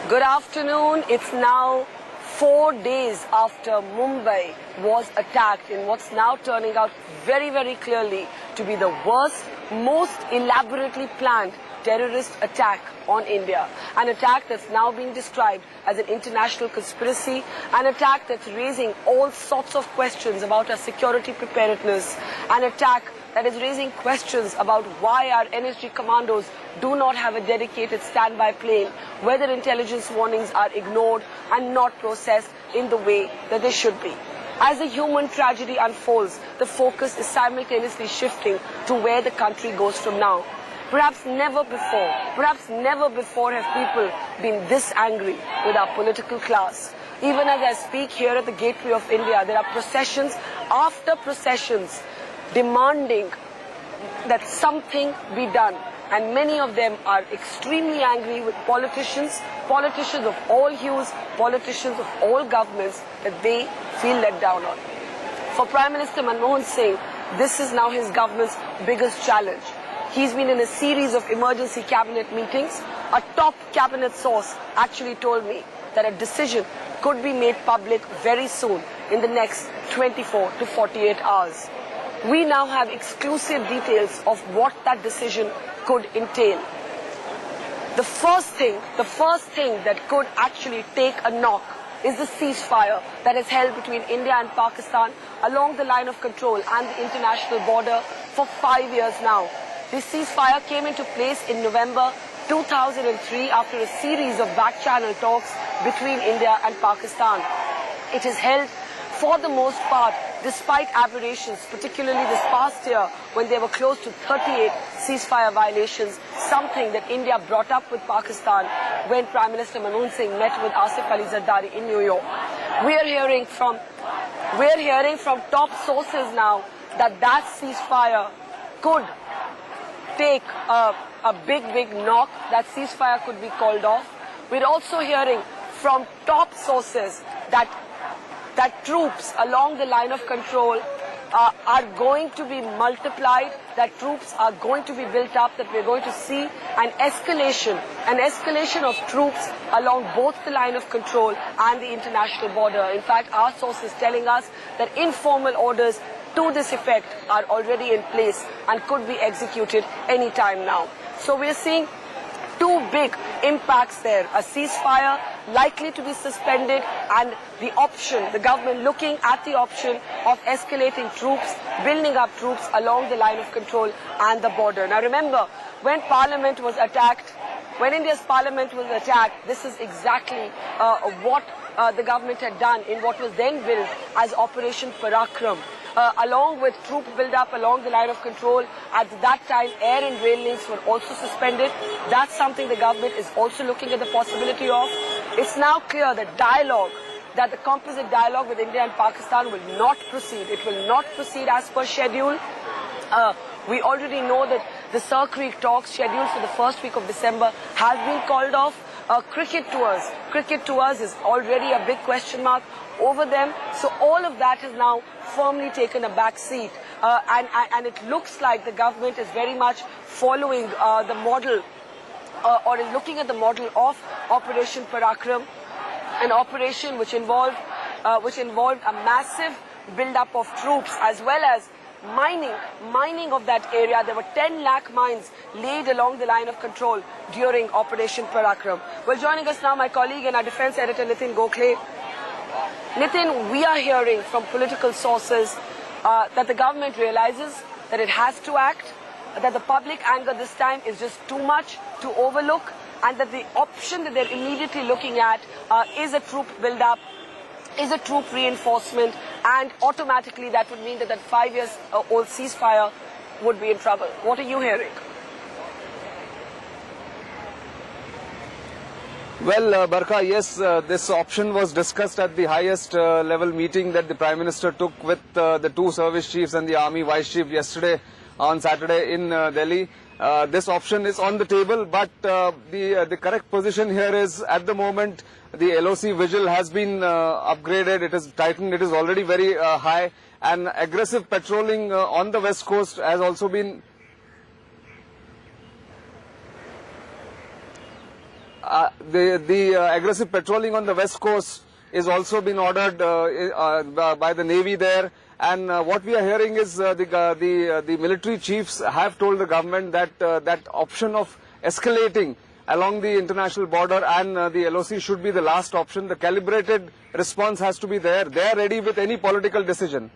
Good afternoon. It's now 4 days after Mumbai was attacked in what's now turning out very, very clearly to be the worst, most elaborately planned terrorist attack on India. An attack that's now being described as an international conspiracy, an attack that's raising all sorts of questions about our security preparedness, an attack that is raising questions about why our NSG commandos do not have a dedicated standby plane, whether intelligence warnings are ignored and not processed in the way that they should be. As the human tragedy unfolds, the focus is simultaneously shifting to where the country goes from now. Perhaps never before have people been this angry with our political class. Even as I speak here at the gateway of India, there are processions after processions demanding that something be done. And many of them are extremely angry with politicians of all hues, politicians of all governments that they feel let down on. For Prime Minister Manmohan Singh, this is now his government's biggest challenge. He's been in a series of emergency cabinet meetings. A top cabinet source actually told me that a decision could be made public very soon in the next 24 to 48 hours. We now have exclusive details of what that decision could entail. The first thing that could actually take a knock is the ceasefire that is held between India and Pakistan along the line of control and the international border for 5 years now. This ceasefire came into place in November 2003 after a series of back-channel talks between India and Pakistan. It is held for the most part despite aberrations, particularly this past year when there were close to 38 ceasefire violations, something that India brought up with Pakistan when Prime Minister Manmohan Singh met with Asif Ali Zardari in New York. We're hearing from top sources now that ceasefire could take a big knock, that ceasefire could be called off. We're also hearing from top sources that troops along the line of control are going to be multiplied, that troops are going to be built up, that we're going to see an escalation of troops along both the line of control and the international border. In fact, our source is telling us that informal orders to this effect are already in place and could be executed any time now. So we're seeing two big impacts there. A ceasefire likely to be suspended and the government looking at the option of escalating troops, building up troops along the line of control and the border. Now remember, when Parliament was attacked, when India's Parliament was attacked, this is exactly what the government had done in what was then billed as Operation Parakram. Along with troop build-up along the line of control, at that time air and rail links were also suspended. That's something the government is also looking at the possibility of. It's now clear that the composite dialogue with India and Pakistan will not proceed. It will not proceed as per schedule. We already know that the Sir Creek talks scheduled for the first week of December has been called off. Cricket tours is already a big question mark over them. So all of that has now firmly taken a back seat. And it looks like the government is very much following the model or is looking at the model of Operation Parakram, an operation which involved a massive build-up of troops as well as mining of that area. There were 10 lakh mines laid along the line of control during Operation Parakram. Well, joining us now, my colleague and our defense editor, Nitin Gokhale. Nitin, we are hearing from political sources that the government realizes that it has to act, that the public anger this time is just too much to overlook, and that the option that they're immediately looking at is a troop build-up, is a troop reinforcement, and automatically that would mean that that 5 years old ceasefire would be in trouble. What are you hearing? Well, Barkha, yes, this option was discussed at the highest level meeting that the Prime Minister took with the two service chiefs and the Army Vice Chief yesterday on Saturday in Delhi. This option is on the table, but the correct position here is at the moment the LoC vigil has been upgraded, it is tightened, it is already very high, and aggressive patrolling on the west coast has also been the aggressive patrolling on the west coast is also been ordered by the Navy there. And what we are hearing is the military chiefs have told the government that that option of escalating along the international border and the LoC should be the last option. The calibrated response has to be there. They are ready with any political decision.